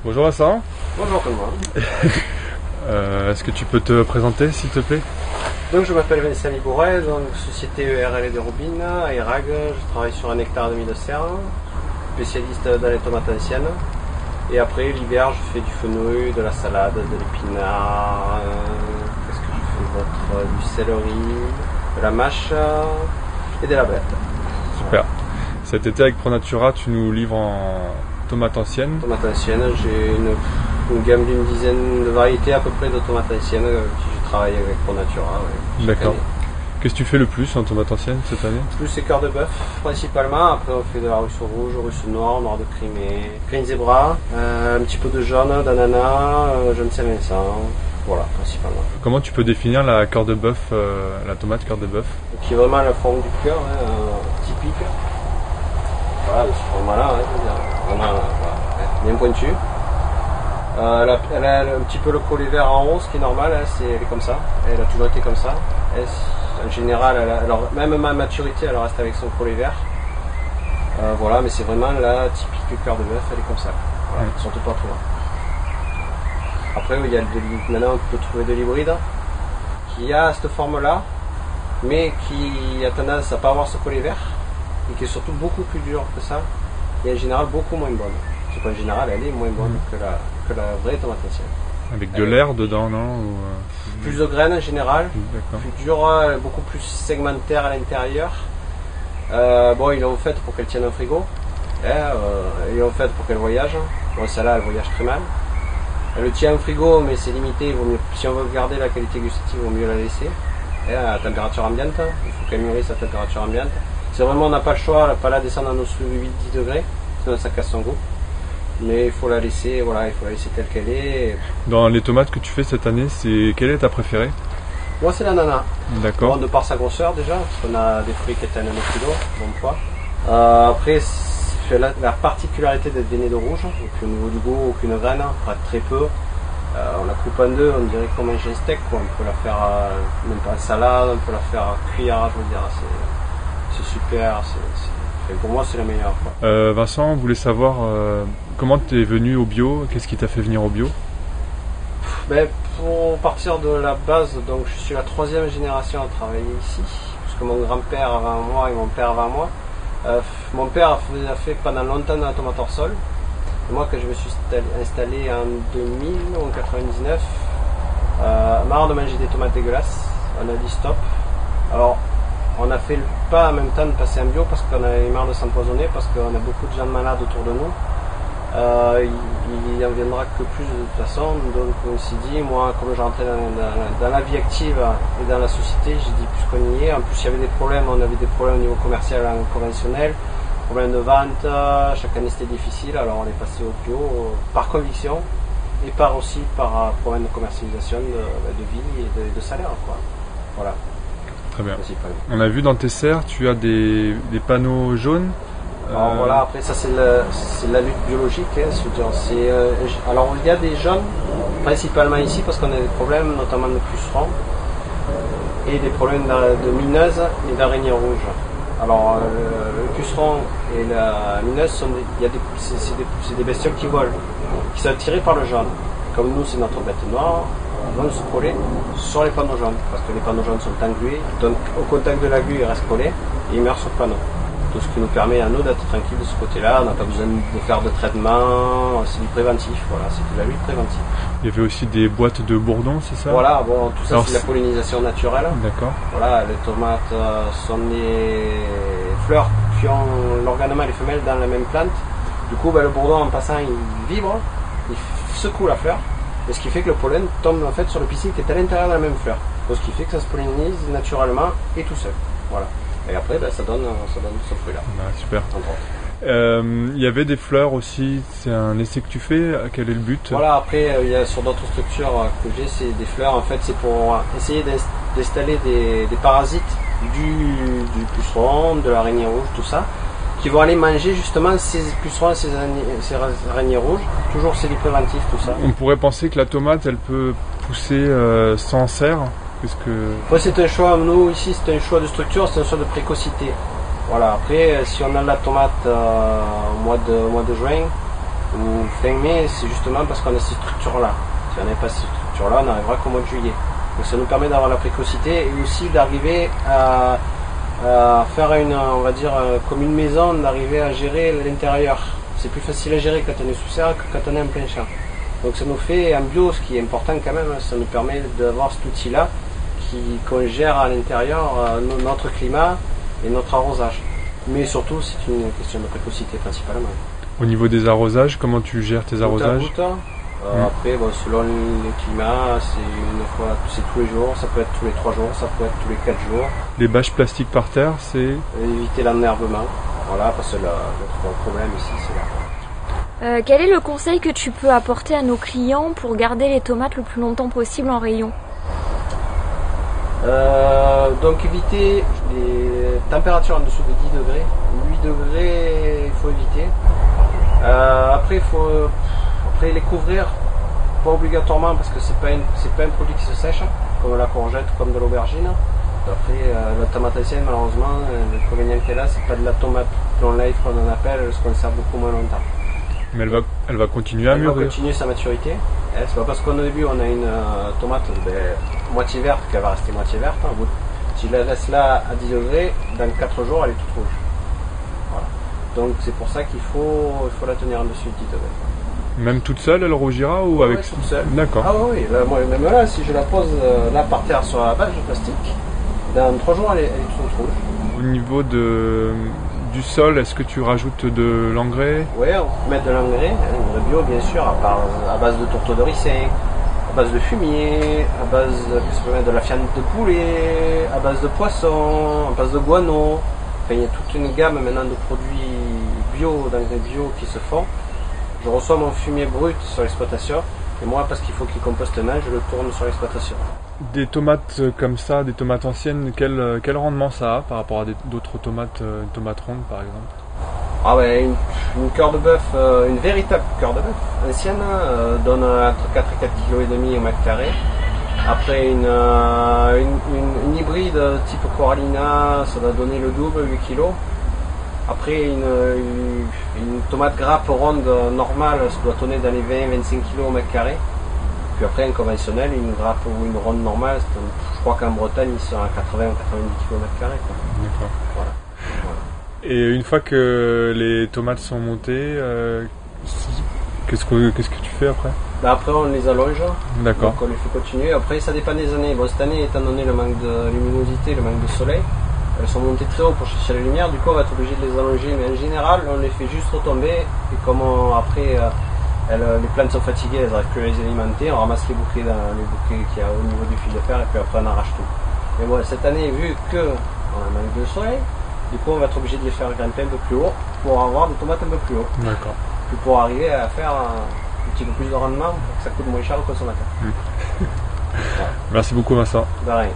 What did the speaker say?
Bonjour Vincent. Bonjour tout le monde. Est-ce que tu peux te présenter s'il te plaît? Donc je m'appelle Vincent Libouret, donc société ERL de Robine, à Irag. Je travaille sur 1 hectare et demi de serre, spécialiste dans les tomates anciennes. Et après l'hiver je fais du fenouil, de la salade, de l'épinard, qu'est-ce que je fais d'autre? Du céleri, de la mâche et de la bête. Super. Cet été avec ProNatura tu nous livres en tomates anciennes. Tomates anciennes, j'ai une gamme d'une dizaine de variétés à peu près de tomates anciennes que je travaille avec ProNatura. Ouais, D'accord. Qu'est-ce que tu fais le plus en tomates anciennes cette année? Plus c'est cœur de bœuf principalement, après on fait de la russe rouge, russe noire, noir de Crimée, green zebra, un petit peu de jaune, d'ananas, jaune Saint-Vincent, voilà principalement. Comment tu peux définir la cœur de bœuf, la tomate cœur de bœuf? Qui est vraiment la forme du cœur, typique. Voilà, de ce format-là, je veux dire, vraiment voilà, bien pointu. Elle a un petit peu le collet vert en haut, ce qui est normal, elle est comme ça, elle a toujours été comme ça. En général, alors, même ma maturité, elle reste avec son collet vert. Voilà, mais c'est vraiment la typique cœur de bœuf, elle est comme ça. Voilà, surtout pas trop loin. Après, maintenant on peut trouver de l'hybride qui a cette forme-là, mais qui a tendance à ne pas avoir ce collet vert et qui est surtout beaucoup plus dur que ça et en général beaucoup moins bonne. C'est pas en général, elle est moins bonne que la vraie tomate ancienne. Avec de l'air dedans, non? Plus de graines en général, plus dur, beaucoup plus segmentaire à l'intérieur. Bon, ils l'ont faite pour qu'elle tienne au frigo. Ils l'ont faite pour qu'elle voyage. Bon, celle-là, elle voyage très mal. Elle le tient au frigo, mais c'est limité. Il vaut mieux, si on veut garder la qualité gustative, il vaut mieux la laisser. À température ambiante, il faut qu'elle mûrisse à température ambiante. C'est vraiment, on n'a pas le choix, pas la descendre en dessous de 8-10 degrés, sinon ça casse son goût. Mais il faut la laisser, voilà, il faut la laisser telle qu'elle est. Dans les tomates que tu fais cette année, quelle est ta préférée? Moi, c'est l'ananas. D'accord. Bon, de par sa grosseur déjà, parce qu'on a des fruits qui atteignent 1 kg, bon poids. Après, c'est la particularité d'être veinée de rouge, donc au niveau du goût, aucune graine, pas très peu. On la coupe en deux, on dirait qu'on mange un steak, quoi. On peut la faire même pas en salade, on peut la faire cuire, je veux dire, c'est super, pour moi c'est la meilleure, quoi. Vincent, on voulait savoir comment tu es venu au bio, qu'est-ce qui t'a fait venir au bio? Pour partir de la base, donc je suis la 3e génération à travailler ici, puisque mon grand-père avant moi et mon père avant moi. Mon père a fait pendant longtemps dans la tomate hors sol. Et moi, quand je me suis installé en 2000 ou en 99, marre de manger des tomates dégueulasses, on a dit stop. Alors, on a fait le pas en même temps de passer en bio parce qu'on avait marre de s'empoisonner, parce qu'on a beaucoup de gens malades autour de nous. Il n'en viendra que plus de toute façon, donc on s'est dit, moi comme je rentrais dans la vie active et dans la société, j'ai dit plus qu'on y est. En plus il y avait des problèmes, on avait des problèmes au niveau commercial et conventionnel, problèmes de vente, chaque année c'était difficile, alors on est passé au bio par conviction et aussi par problème de commercialisation de vie et de salaire, quoi. Voilà. Très bien. On a vu dans tes serres, tu as des panneaux jaunes. Alors voilà, après ça c'est la lutte biologique, alors il y a des jaunes, principalement ici parce qu'on a des problèmes notamment de pucerons et des problèmes de mineuses et d'araignées rouges. Alors le puceron et la mineuse c'est des bestioles qui volent, qui sont attirées par le jaune. Comme nous c'est notre bête noire, ils vont se coller sur les panneaux jaunes, parce que les panneaux jaunes sont englués, donc au contact de la glu ils restent collés et ils meurent sur le panneau. Tout ce qui nous permet à nous d'être tranquilles de ce côté-là, on n'a pas besoin de faire de traitement, c'est du préventif, voilà, c'est de la lutte préventive. Il y avait aussi des boîtes de bourdons, c'est ça? Voilà, bon, tout ça c'est de la pollinisation naturelle. D'accord. Voilà, les tomates sont des fleurs qui ont l'organement et les femelles dans la même plante. Du coup, le bourdon en passant, il vibre, il secoue la fleur, et ce qui fait que le pollen tombe en fait sur le pistil qui est à l'intérieur de la même fleur. Donc, ce qui fait que ça se pollinise naturellement et tout seul. Voilà. Et après, ça donne ce fruit-là. Super. Il y avait des fleurs aussi, c'est un essai que tu fais, quel est le but? Voilà, après, il y a sur d'autres structures que j'ai, c'est des fleurs, en fait, c'est pour essayer d'installer des parasites du puceron, de l'araignée rouge, tout ça, qui vont aller manger justement ces pucerons, ces araignées rouges. Toujours c'est du préventif, tout ça. On pourrait penser que la tomate, elle peut pousser sans serre. Ouais, c'est un choix, nous ici c'est un choix de structure, c'est un choix de précocité. Voilà, après si on a la tomate au mois de juin, ou fin mai, c'est justement parce qu'on a ces structures-là. Si on n'avait pas ces structures-là, on n'arrivera qu'au mois de juillet. Donc ça nous permet d'avoir la précocité et aussi d'arriver à faire on va dire, comme une maison, d'arriver à gérer l'intérieur. C'est plus facile à gérer quand on est sous serre que quand on est en plein champ. Donc ça nous fait, en bio, ce qui est important quand même, ça nous permet d'avoir cet outil-là qu'on gère à l'intérieur notre climat et notre arrosage. Mais surtout, c'est une question de précocité principalement. Au niveau des arrosages, comment tu gères tes arrosages? Goutte à goutte. Après, selon les climats, c'est tous les jours, ça peut être tous les 3 jours, ça peut être tous les 4 jours. Les bâches plastiques par terre, c'est éviter l'enherbement. Voilà, parce que notre problème ici, c'est là. Quel est le conseil que tu peux apporter à nos clients pour garder les tomates le plus longtemps possible en rayon? Donc éviter les températures en dessous de 10 degrés. 8 degrés, il faut éviter. Après, il faut les couvrir, pas obligatoirement parce que c'est pas un produit qui se sèche, comme la courgette, comme de l'aubergine. Après, la tomate ancienne, malheureusement, l'inconvénient qu'elle a, c'est pas de la tomate long life qu'on en appelle, elle se conserve beaucoup moins longtemps. Mais elle va continuer à mûrir. Elle va continuer sa maturité. C'est pas parce qu'au début on a une tomate moitié verte qu'elle va rester moitié verte. Si je la laisse là à 10 degrés, dans 4 jours elle est toute rouge. Voilà. Donc c'est pour ça qu'il faut la tenir en dessus de 10 degrés. Même toute seule, elle rougira ou avec toute seule. D'accord. Ah oui, même là, si je la pose là par terre sur la bâche de plastique, dans 3 jours elle est toute rouge. Au niveau du sol, est-ce que tu rajoutes de l'engrais? Oui, on peut mettre de l'engrais bio bien sûr, à base de tourteaux de ricin, à base de fumier, à base de la fiente de poulet, à base de poisson, à base de guano. Enfin, il y a toute une gamme maintenant de produits bio, d'engrais bio qui se font. Je reçois mon fumier brut sur l'exploitation et moi, parce qu'il faut qu'il composte mal, je le tourne sur l'exploitation. Des tomates comme ça, des tomates anciennes, quel rendement ça a par rapport à d'autres tomates, une tomate ronde par exemple? Ah ouais, une cœur de bœuf, une véritable cœur de bœuf ancienne donne entre 4 et 4,5 kg au mètre carré. Après une hybride type Corallina, ça va donner le double, 8 kg. Après une tomate grappe ronde normale, ça doit tourner dans les 20-25 kg au mètre carré. Puis après un conventionnel, une grappe ou une ronde normale, je crois qu'en Bretagne ils sont à 80 ou 90 kg au mètre carré. D'accord. Voilà. Et une fois que les tomates sont montées, qu'est-ce que tu fais après? Après on les allonge. D'accord. Donc on les fait continuer. Après ça dépend des années. Bon, cette année, étant donné le manque de luminosité, le manque de soleil, elles sont montées très haut pour chercher la lumière. Du coup on va être obligé de les allonger. Mais en général on les fait juste retomber. Et comme après les plantes sont fatiguées, elles n'arrivent plus à les alimenter, on ramasse les bouquets qu'il y a au niveau du fil de fer et puis après on arrache tout. Mais bon, cette année, vu qu'on a un manque de soleil, du coup on va être obligé de les faire grimper un peu plus haut pour avoir des tomates un peu plus haut. D'accord. Puis pour arriver à faire un petit peu plus de rendement, pour que ça coûte moins cher au consommateur. Merci beaucoup Vincent. De rien.